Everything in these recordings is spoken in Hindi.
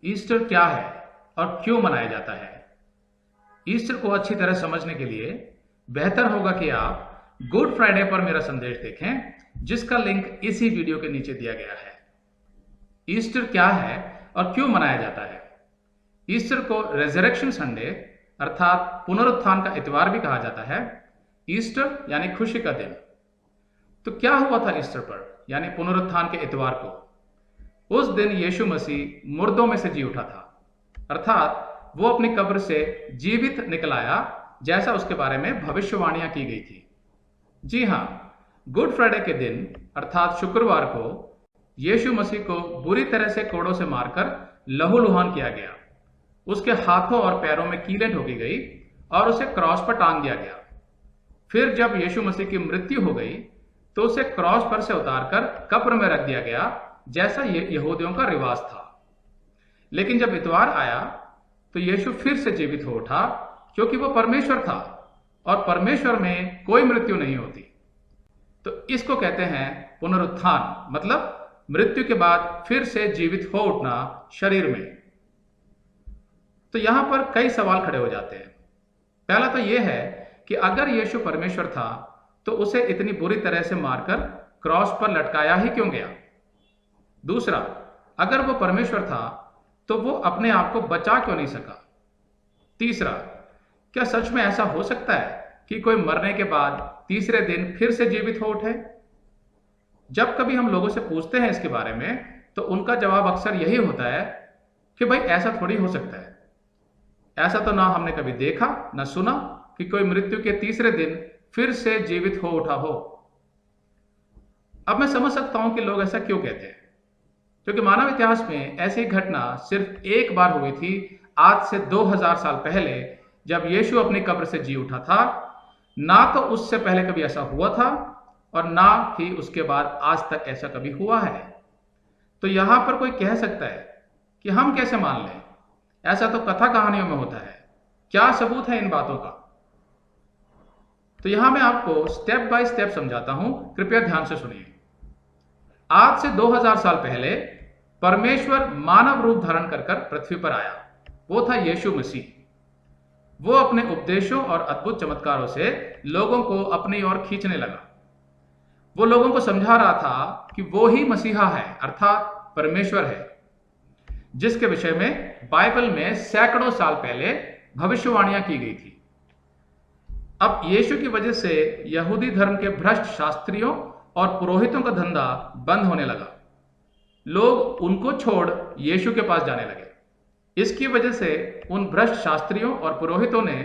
ईस्टर क्या है और क्यों मनाया जाता है? ईस्टर को अच्छी तरह समझने के लिए बेहतर होगा कि आप गुड फ्राइडे पर मेरा संदेश देखें, जिसका लिंक इसी वीडियो के नीचे दिया गया है। ईस्टर क्या है और क्यों मनाया जाता है? ईस्टर को रेजरेक्शन संडे अर्थात पुनरुत्थान का इतवार भी कहा जाता है। ईस्टर यानी खुशी का दिन। तो क्या हुआ था ईस्टर पर यानी पुनरुत्थान के इतवार को? उस दिन यीशु मसीह मुर्दों में से जी उठा था, अर्थात वो अपनी कब्र से जीवित निकल आया, जैसा उसके बारे में भविष्यवाणियां की गई थी। जी हां, गुड फ्राइडे के दिन अर्थात शुक्रवार को यीशु मसीह को बुरी तरह से कोड़ों से मारकर लहूलुहान किया गया। उसके हाथों और पैरों में कीलें ठोकी गई और उसे क्रॉस पर टांग दिया गया। फिर जब यीशु मसीह की मृत्यु हो गई तो उसे क्रॉस पर से उतारकर कब्र में रख दिया गया, जैसा यहूदियों का रिवाज था। लेकिन जब इतवार आया तो यीशु फिर से जीवित हो उठा, क्योंकि वो परमेश्वर था और परमेश्वर में कोई मृत्यु नहीं होती। तो इसको कहते हैं पुनरुत्थान, मतलब मृत्यु के बाद फिर से जीवित हो उठना शरीर में। तो यहां पर कई सवाल खड़े हो जाते हैं। पहला तो यह है कि अगर यीशु परमेश्वर था तो उसे इतनी बुरी तरह से मारकर क्रॉस पर लटकाया ही क्यों गया? दूसरा, अगर वो परमेश्वर था तो वो अपने आप को बचा क्यों नहीं सका? तीसरा, क्या सच में ऐसा हो सकता है कि कोई मरने के बाद तीसरे दिन फिर से जीवित हो उठे? जब कभी हम लोगों से पूछते हैं इसके बारे में तो उनका जवाब अक्सर यही होता है कि भाई ऐसा थोड़ी हो सकता है। ऐसा तो ना हमने कभी देखा ना सुना कि कोई मृत्यु के तीसरे दिन फिर से जीवित हो उठा हो। अब मैं समझ सकता हूं कि लोग ऐसा क्यों कहते हैं, क्योंकि मानव इतिहास में ऐसी घटना सिर्फ एक बार हुई थी, आज से 2000 साल पहले, जब यीशु अपनी कब्र से जी उठा था। ना तो उससे पहले कभी ऐसा हुआ था और ना ही उसके बाद आज तक ऐसा कभी हुआ है। तो यहां पर कोई कह सकता है कि हम कैसे मान लें? ऐसा तो कथा कहानियों में होता है। क्या सबूत है इन बातों का? तो यहां मैं आपको स्टेप बाय स्टेप समझाता हूं, कृपया ध्यान से सुनिए। आज से 2000 साल पहले परमेश्वर मानव रूप धारण कर पृथ्वी पर आया। वो था यीशु मसीह। वो अपने उपदेशों और अद्भुत चमत्कारों से लोगों को अपनी ओर खींचने लगा। वो लोगों को समझा रहा था कि वो ही मसीहा है, अर्थात परमेश्वर है, जिसके विषय में बाइबल में सैकड़ों साल पहले भविष्यवाणियां की गई थी। अब यीशु की वजह से यहूदी धर्म के भ्रष्ट शास्त्रियों और पुरोहितों का धंधा बंद होने लगा। लोग उनको छोड़ यीशु के पास जाने लगे। इसकी वजह से उन भ्रष्ट शास्त्रियों और पुरोहितों ने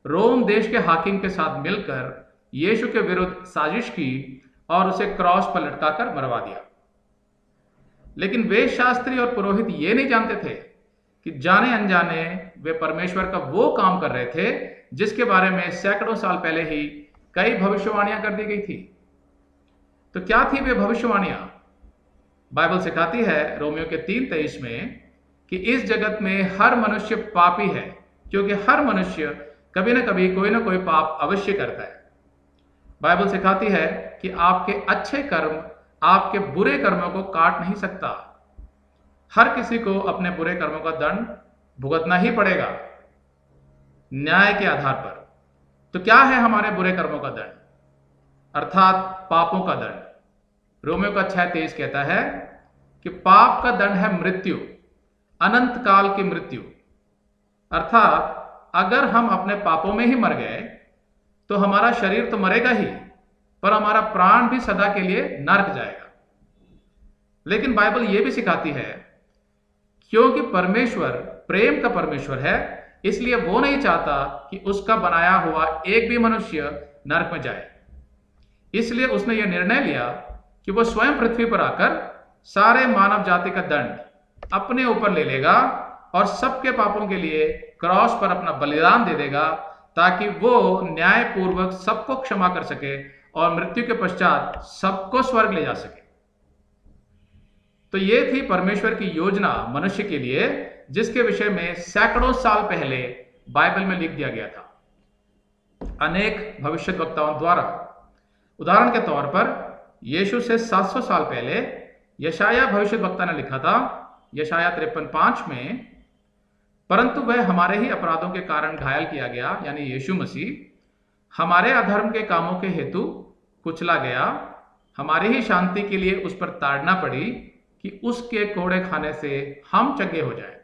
रोम देश के हाकिम के साथ मिलकर यीशु के विरुद्ध साजिश की और उसे क्रॉस पर लटकाकर मरवा दिया। लेकिन वे शास्त्री और पुरोहित ये नहीं जानते थे कि जाने अनजाने वे परमेश्वर का वो काम कर रहे थे जिसके बारे में सैकड़ों साल पहले ही कई भविष्यवाणियां कर दी गई थी। तो क्या थी वे भविष्यवाणियां? बाइबल सिखाती है रोमियो के 3:23 में कि इस जगत में हर मनुष्य पापी है, क्योंकि हर मनुष्य कभी ना कभी कोई ना कोई पाप अवश्य करता है। बाइबल सिखाती है कि आपके अच्छे कर्म आपके बुरे कर्मों को काट नहीं सकता। हर किसी को अपने बुरे कर्मों का दंड भुगतना ही पड़ेगा, न्याय के आधार पर। तो क्या है हमारे बुरे कर्मों का दंड, अर्थात पापों का दंड? रोमियो का 6:23 कहता है कि पाप का दंड है मृत्यु, अनंत काल की मृत्यु। अर्थात अगर हम अपने पापों में ही मर गए तो हमारा शरीर तो मरेगा ही, पर हमारा प्राण भी सदा के लिए नरक जाएगा। लेकिन बाइबल यह भी सिखाती है क्योंकि परमेश्वर प्रेम का परमेश्वर है, इसलिए वो नहीं चाहता कि उसका बनाया हुआ एक भी मनुष्य नरक में जाए। इसलिए उसने यह निर्णय लिया कि वो स्वयं पृथ्वी पर आकर सारे मानव जाति का दंड अपने ऊपर ले लेगा और सबके पापों के लिए क्रॉस पर अपना बलिदान दे देगा, ताकि वो न्यायपूर्वक सबको क्षमा कर सके और मृत्यु के पश्चात सबको स्वर्ग ले जा सके। तो ये थी परमेश्वर की योजना मनुष्य के लिए, जिसके विषय में सैकड़ों साल पहले बाइबल में लिख दिया गया था अनेक भविष्यद्वक्ताओं द्वारा। उदाहरण के तौर पर यीशु से 700 साल पहले यशाया भविष्यद्वक्ता ने लिखा था यशाया 53:5 में, परंतु वह हमारे ही अपराधों के कारण घायल किया गया, यानी यीशु मसीह हमारे अधर्म के कामों के हेतु कुचला गया, हमारी ही शांति के लिए उस पर ताड़ना पड़ी कि उसके कोड़े खाने से हम चंगे हो जाएं।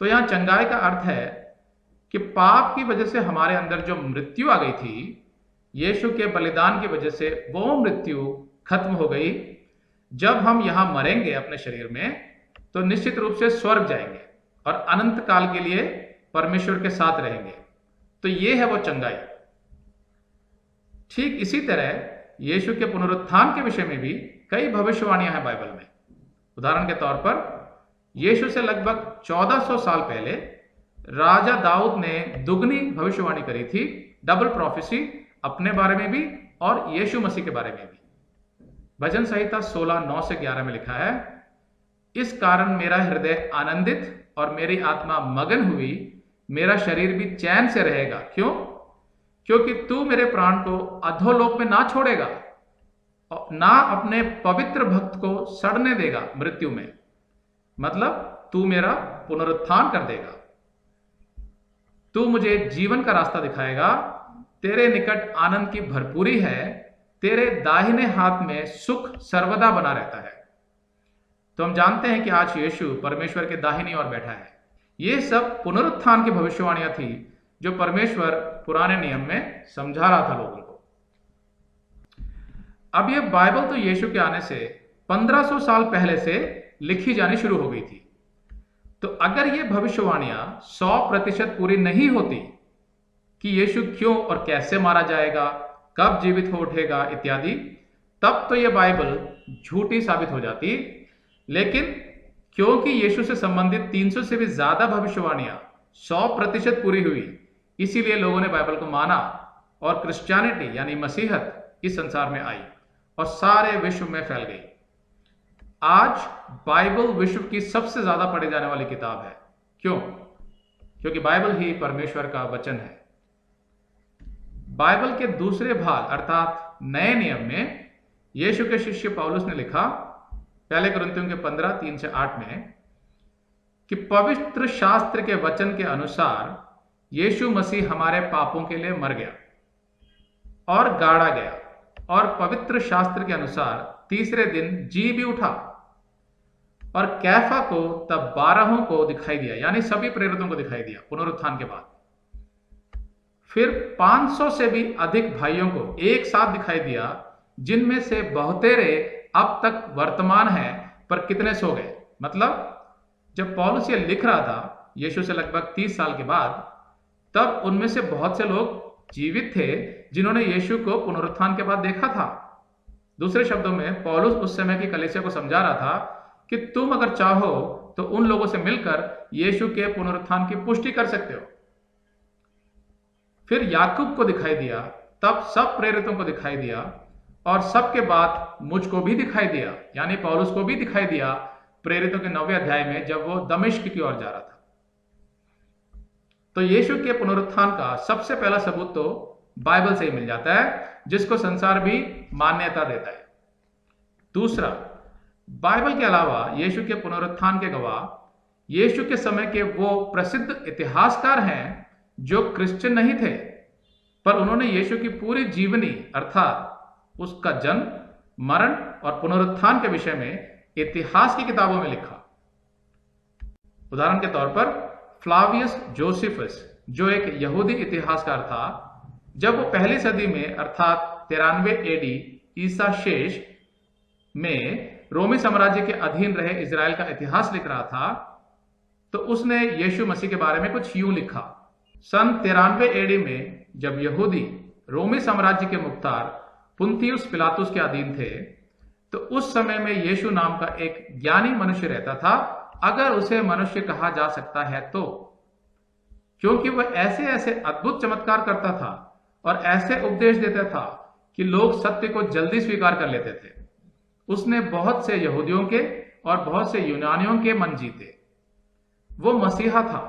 तो यहां चंगाई का अर्थ है कि पाप की वजह से हमारे अंदर जो मृत्यु आ गई थी, यीशु के बलिदान की वजह से वो मृत्यु खत्म हो गई। जब हम यहां मरेंगे अपने शरीर में, तो निश्चित रूप से स्वर्ग जाएंगे और अनंत काल के लिए परमेश्वर के साथ रहेंगे। तो ये है वो चंगाई। ठीक इसी तरह यीशु के पुनरुत्थान के विषय में भी कई भविष्यवाणियां हैं बाइबल में। उदाहरण के तौर पर यीशु से लगभग 1400 साल पहले राजा दाऊद ने दुगनी भविष्यवाणी करी थी, डबल प्रोफेसी, अपने बारे में भी और यीशु मसीह के बारे में भी। भजन संहिता 16:9 से 11 में लिखा है, इस कारण मेरा हृदय आनंदित और मेरी आत्मा मगन हुई, मेरा शरीर भी चैन से रहेगा। क्यों? क्योंकि तू मेरे प्राण को अधोलोक में ना छोड़ेगा और ना अपने पवित्र भक्त को सड़ने देगा मृत्यु में। मतलब तू मेरा पुनरुत्थान कर देगा, तू मुझे जीवन का रास्ता दिखाएगा, तेरे निकट आनंद की भरपूरी है, तेरे दाहिने हाथ में सुख सर्वदा बना रहता है। तो हम जानते हैं कि आज यीशु परमेश्वर के दाहिनी ओर बैठा है। ये सब पुनरुत्थान की भविष्यवाणियां थी जो परमेश्वर पुराने नियम में समझा रहा था लोगों को। अब यह बाइबल तो यीशु के आने से 1500 साल पहले से लिखी जानी शुरू हो गई थी। तो अगर ये भविष्यवाणियां 100% पूरी नहीं होती कि यीशु क्यों और कैसे मारा जाएगा, कब जीवित हो उठेगा इत्यादि, तब तो यह बाइबल झूठी साबित हो जाती। लेकिन क्योंकि यीशु से संबंधित 300 से भी ज्यादा भविष्यवाणियां 100% पूरी हुई, इसीलिए लोगों ने बाइबल को माना और क्रिश्चियनिटी यानी मसीहत इस संसार में आई और सारे विश्व में फैल गई। आज बाइबल विश्व की सबसे ज्यादा पढ़ी जाने वाली किताब है। क्यों? क्योंकि बाइबल ही परमेश्वर का वचन है। बाइबल के दूसरे भाग अर्थात नए नियम में यीशु के शिष्य पौलुस ने लिखा, पहले कुरिन्थियों के 15:3-8 में, कि पवित्र शास्त्र के वचन के अनुसार यीशु मसीह हमारे पापों के लिए मर गया और गाड़ा गया और पवित्र शास्त्र के अनुसार तीसरे दिन जी भी उठा और कैफा को तब 12 को दिखाई दिया, यानी सभी प्रेरितों को दिखाई दिया पुनरुत्थान के बाद। फिर 500 से भी अधिक भाइयों को एक साथ दिखाई दिया, जिनमें से बहुतेरे अब तक वर्तमान हैं, पर कितने सो गए। मतलब जब पौलुस ये लिख रहा था यीशु से लगभग 30 साल के बाद, तब उनमें से बहुत से लोग जीवित थे जिन्होंने यीशु को पुनरुत्थान के बाद देखा था। दूसरे शब्दों में पौलुस उस समय की कलीसिया को समझा रहा था कि तुम अगर चाहो तो उन लोगों से मिलकर यीशु के पुनरुत्थान की पुष्टि कर सकते हो। फिर याकूब को दिखाई दिया, तब सब प्रेरितों को दिखाई दिया और सबके बाद मुझको भी दिखाई दिया, यानी पौलुस को भी दिखाई दिया प्रेरितों के 9वें अध्याय में, जब वो दमिश्क की ओर जा रहा था। तो यीशु के पुनरुत्थान का सबसे पहला सबूत तो बाइबल से ही मिल जाता है, जिसको संसार भी मान्यता देता है। दूसरा, बाइबल के अलावा यीशु के पुनरुत्थान के गवाह यीशु के समय के वो प्रसिद्ध इतिहासकार हैं जो क्रिश्चियन नहीं थे, पर उन्होंने यीशु की पूरी जीवनी अर्थात उसका जन्म, मरण और पुनरुत्थान के विषय में इतिहास की किताबों में लिखा। उदाहरण के तौर पर फ्लावियस जोसेफस, जो एक यहूदी इतिहासकार था, जब वो पहली सदी में अर्थात 93 एडी ईसा शेष में रोमी साम्राज्य के अधीन रहे इजराइल का इतिहास लिख रहा था, तो उसने यीशु मसीह के बारे में कुछ यूं लिखा। सन 93 एडी में जब यहूदी रोमी साम्राज्य के मुख्तार पुंतियुस पिलातुस के अधीन थे, तो उस समय में यीशु नाम का एक ज्ञानी मनुष्य रहता था, अगर उसे मनुष्य कहा जा सकता है तो, क्योंकि वह ऐसे ऐसे अद्भुत चमत्कार करता था और ऐसे उपदेश देता था कि लोग सत्य को जल्दी स्वीकार कर लेते थे। उसने बहुत से यहूदियों के और बहुत से यूनानियों के मन जीते। वो मसीहा था,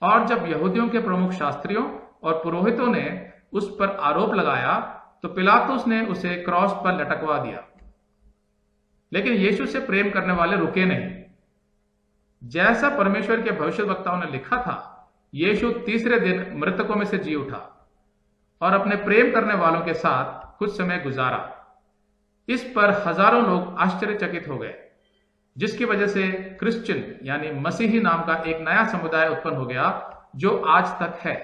और जब यहूदियों के प्रमुख शास्त्रियों और पुरोहितों ने उस पर आरोप लगाया, तो पिलातुस ने उसे क्रॉस पर लटकवा दिया। लेकिन यीशु से प्रेम करने वाले रुके नहीं जैसा परमेश्वर के भविष्यद्वक्ताओं ने लिखा था, यीशु तीसरे दिन मृतकों में से जी उठा और अपने प्रेम करने वालों के साथ कुछ समय गुजारा। इस पर हजारों लोग आश्चर्यचकित हो गए, जिसकी वजह से क्रिश्चियन यानी मसीही नाम का एक नया समुदाय उत्पन्न हो गया जो आज तक है।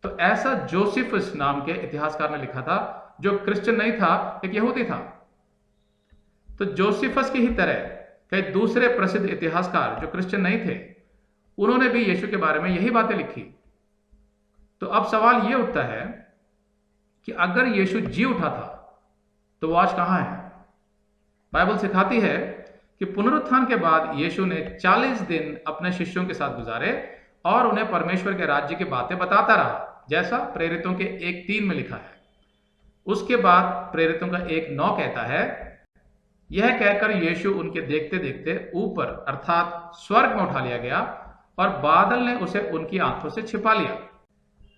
तो ऐसा जोसेफस नाम के इतिहासकार ने लिखा था, जो क्रिश्चियन नहीं था, एक यहूदी था। तो जोसेफस की ही तरह कई दूसरे प्रसिद्ध इतिहासकार जो क्रिश्चियन नहीं थे, उन्होंने भी यीशु के बारे में यही बातें लिखी। तो अब सवाल यह उठता है कि अगर यीशु जी उठा था तो वो आज कहां है? बाइबल सिखाती है कि पुनरुत्थान के बाद यीशु ने 40 दिन अपने शिष्यों के साथ गुजारे और उन्हें परमेश्वर के राज्य की बातें बताता रहा, जैसा प्रेरितों के 1:3 में लिखा है। उसके बाद प्रेरितों का 1:9 कहता है, यह कहकर यीशु उनके देखते देखते ऊपर अर्थात स्वर्ग में उठा लिया गया और बादल ने उसे उनकी आंखों से छिपा लिया।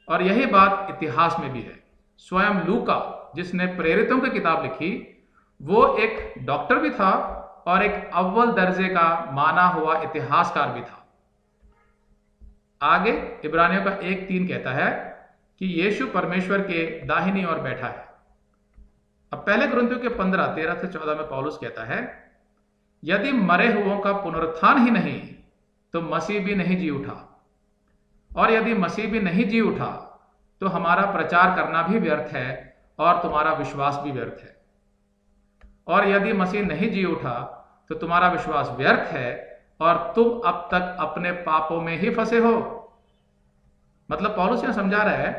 और यही बात इतिहास में भी है। स्वयं लूका, जिसने प्रेरितों की किताब लिखी, वो एक डॉक्टर भी था और एक अव्वल दर्जे का माना हुआ इतिहासकार भी था। आगे इब्रानियों का 1:3 कहता है कि यीशु परमेश्वर के दाहिनी ओर बैठा है। अब पहले कुरिन्थियों के 15:13-14 में पौलुस कहता है, यदि मरे हुओं का पुनरुत्थान ही नहीं तो मसीह भी नहीं जी उठा, और यदि मसीह भी नहीं जी उठा तो हमारा प्रचार करना भी व्यर्थ है और तुम्हारा विश्वास भी व्यर्थ है। और यदि मसीह नहीं जी उठा तो तुम्हारा विश्वास व्यर्थ है और तुम अब तक अपने पापों में ही फंसे हो। मतलब पौलुस यह समझा रहा है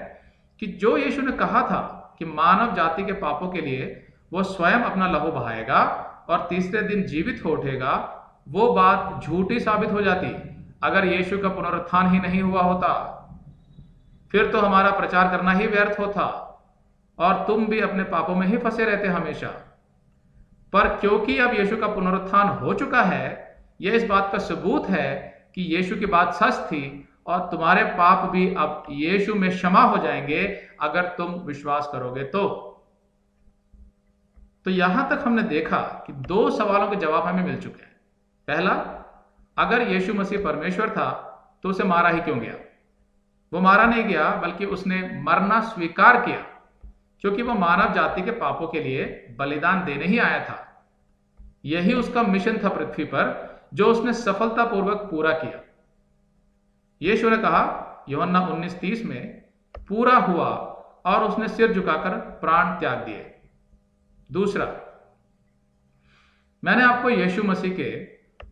कि जो यीशु ने कहा था कि मानव जाति के पापों के लिए वो स्वयं अपना लहू बहाएगा और तीसरे दिन जीवित हो उठेगा, वो बात झूठी साबित हो जाती अगर यीशु का पुनरुत्थान ही नहीं हुआ होता। फिर तो हमारा प्रचार करना ही व्यर्थ होता और तुम भी अपने पापों में ही फंसे रहते हमेशा। पर क्योंकि अब यीशु का पुनरुत्थान हो चुका है, यह इस बात का सबूत है कि यीशु की बात सच थी और तुम्हारे पाप भी अब यीशु में क्षमा हो जाएंगे अगर तुम विश्वास करोगे तो यहां तक हमने देखा कि 2 सवालों के जवाब हमें मिल चुके हैं। पहला, अगर यीशु मसीह परमेश्वर था तो उसे मारा ही क्यों गया? वो मारा नहीं गया, बल्कि उसने मरना स्वीकार किया, क्योंकि वो मानव जाति के पापों के लिए बलिदान देने ही आया था। यही उसका मिशन था पृथ्वी पर, जो उसने सफलतापूर्वक पूरा किया। यीशु ने कहा यूहन्ना 19:30 में, पूरा हुआ, और उसने सिर झुकाकर प्राण त्याग दिए। दूसरा, मैंने आपको यीशु मसीह के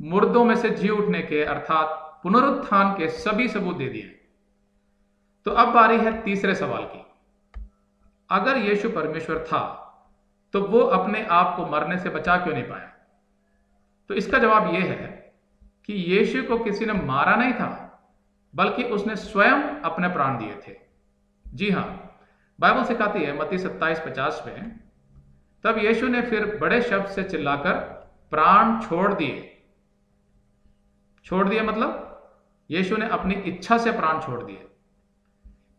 मुर्दों में से जी उठने के अर्थात पुनरुत्थान के सभी सबूत दे दिए। तो अब बारी है तीसरे सवाल की। अगर यीशु परमेश्वर था तो वो अपने आप को मरने से बचा क्यों नहीं पाया? तो इसका जवाब यह है कि यीशु को किसी ने मारा नहीं था, बल्कि उसने स्वयं अपने प्राण दिए थे। जी हां, बाइबल सिखाती है मत्ती 27:50 में, तब यीशु ने फिर बड़े शब्द से चिल्लाकर प्राण छोड़ दिए। छोड़ दिए मतलब यीशु ने अपनी इच्छा से प्राण छोड़ दिए।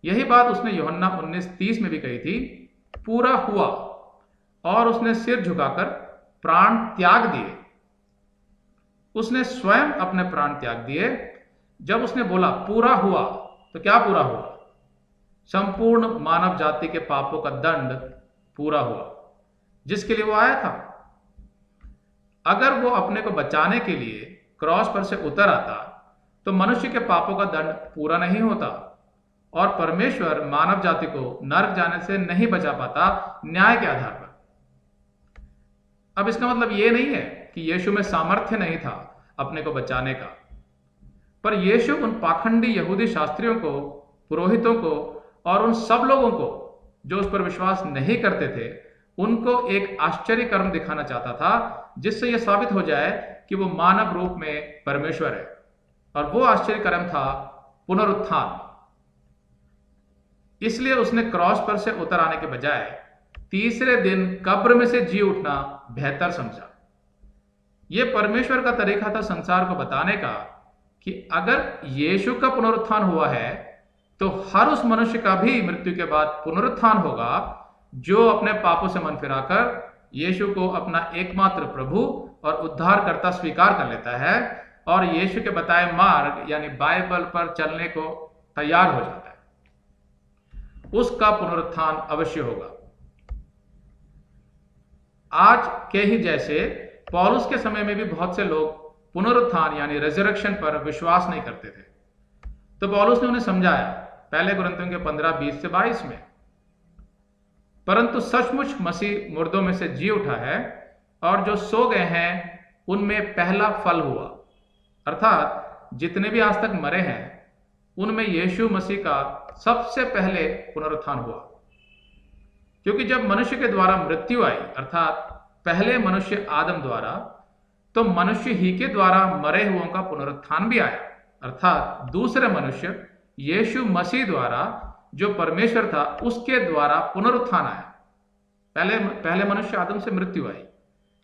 यही बात उसने यूहन्ना 19:30 में भी कही थी, पूरा हुआ, और उसने सिर झुकाकर प्राण त्याग दिए। उसने स्वयं अपने प्राण त्याग दिए। जब उसने बोला पूरा हुआ, तो क्या पूरा हुआ? संपूर्ण मानव जाति के पापों का दंड पूरा हुआ, जिसके लिए वो आया था। अगर वो अपने को बचाने के लिए क्रॉस पर से उतर आता तो मनुष्य के पापों का दंड पूरा नहीं होता और परमेश्वर मानव जाति को नरक जाने से नहीं बचा पाता न्याय के आधार पर। अब इसका मतलब यह नहीं है कि यीशु में सामर्थ्य नहीं था अपने को बचाने का, पर यीशु उन पाखंडी यहूदी शास्त्रियों को, पुरोहितों को और उन सब लोगों को जो उस पर विश्वास नहीं करते थे, उनको एक आश्चर्य कर्म दिखाना चाहता था, जिससे यह साबित हो जाए कि वो मानव रूप में परमेश्वर है। और वो आश्चर्य कर्म था पुनरुत्थान। इसलिए उसने क्रॉस पर से उतर आने के बजाय तीसरे दिन कब्र में से जी उठना बेहतर समझा। यह परमेश्वर का तरीका था संसार को बताने का कि अगर यीशु का पुनरुत्थान हुआ है तो हर उस मनुष्य का भी मृत्यु के बाद पुनरुत्थान होगा जो अपने पापों से मन फिराकर यीशु को अपना एकमात्र प्रभु और उद्धारकर्ता स्वीकार कर लेता है और यीशु के बताए मार्ग यानी बाइबल पर चलने को तैयार हो जाता है, उसका पुनरुत्थान अवश्य होगा। आज के ही जैसे पौलुस के समय में भी बहुत से लोग पुनरुत्थान यानी रिजरेक्शन पर विश्वास नहीं करते थे, तो पौलुस ने उन्हें समझाया पहले कुरिन्थियों के 15:20 से 22 में, परंतु सचमुच मसीह मुर्दों में से जी उठा है और जो सो गए हैं उनमें पहला फल हुआ, अर्थात जितने भी आज तक मरे हैं उनमें यीशु मसीह का सबसे पहले पुनरुत्थान हुआ। क्योंकि जब मनुष्य के द्वारा मृत्यु आई, अर्थात पहले मनुष्य आदम द्वारा, तो मनुष्य ही के द्वारा मरे हुओं का पुनरुत्थान भी आया, अर्थात दूसरे मनुष्य यीशु मसीह द्वारा जो परमेश्वर था उसके द्वारा पुनरुत्थान आया। पहले मनुष्य आदम से मृत्यु आई,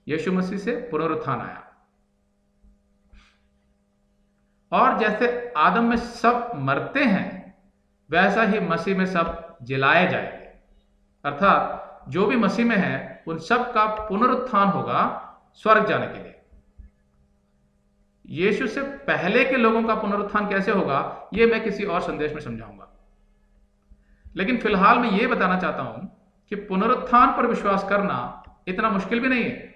यीशु मसीह से पुनरुत्थान आया। और जैसे आदम में सब मरते हैं वैसा ही मसीह में सब जिलाए जाएंगे, अर्थात जो भी मसीह में है उन सब का पुनरुत्थान होगा स्वर्ग जाने के लिए। यीशु से पहले के लोगों का पुनरुत्थान कैसे होगा यह मैं किसी और संदेश में समझाऊंगा, लेकिन फिलहाल मैं यह बताना चाहता हूं कि पुनरुत्थान पर विश्वास करना इतना मुश्किल भी नहीं है,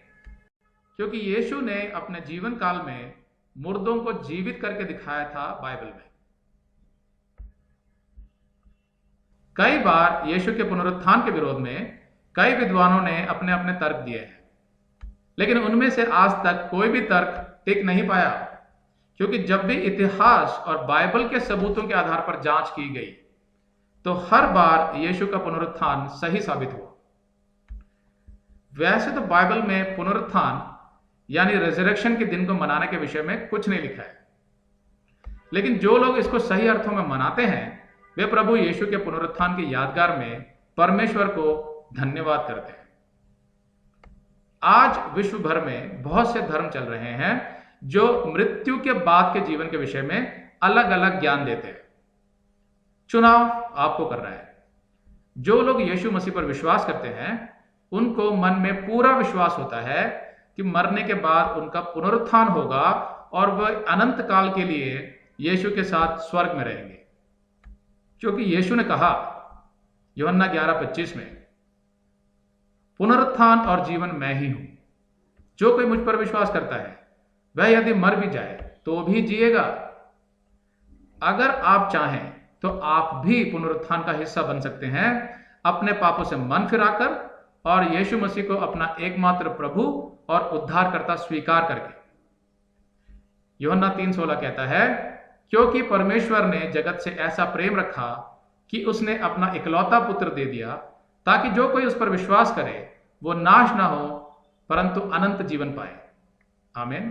क्योंकि यीशु ने अपने जीवन काल में मुर्दों को जीवित करके दिखाया था बाइबल में। कई बार यीशु के पुनरुत्थान के विरोध में कई विद्वानों ने अपने अपने तर्क दिए हैं, लेकिन उनमें से आज तक कोई भी तर्क टिक नहीं पाया, क्योंकि जब भी इतिहास और बाइबल के सबूतों के आधार पर जांच की गई तो हर बार यीशु का पुनरुत्थान सही साबित हुआ। वैसे तो बाइबल में पुनरुत्थान यानी रिजरेक्शन के दिन को मनाने के विषय में कुछ नहीं लिखा है, लेकिन जो लोग इसको सही अर्थों में मनाते हैं वे प्रभु यीशु के पुनरुत्थान की यादगार में परमेश्वर को धन्यवाद करते हैं। आज विश्व भर में बहुत से धर्म चल रहे हैं जो मृत्यु के बाद के जीवन के विषय में अलग अलग ज्ञान देते हैं। चुनाव आपको करना है। जो लोग यीशु मसीह पर विश्वास करते हैं उनको मन में पूरा विश्वास होता है कि मरने के बाद उनका पुनरुत्थान होगा और वह अनंत काल के लिए यीशु के साथ स्वर्ग में रहेंगे, क्योंकि यीशु ने कहा यूहन्ना 11:25 में, पुनरुत्थान और जीवन मैं ही हूं, जो कोई मुझ पर विश्वास करता है वह यदि मर भी जाए तो भी जिएगा। अगर आप चाहें तो आप भी पुनरुत्थान का हिस्सा बन सकते हैं, अपने पापों से मन फिराकर और यीशु मसीह को अपना एकमात्र प्रभु और उद्धारकर्ता स्वीकार करके। यूहन्ना 3:16 कहता है, क्योंकि परमेश्वर ने जगत से ऐसा प्रेम रखा कि उसने अपना इकलौता पुत्र दे दिया, ताकि जो कोई उस पर विश्वास करे वो नाश ना हो परंतु अनंत जीवन पाए। आमीन।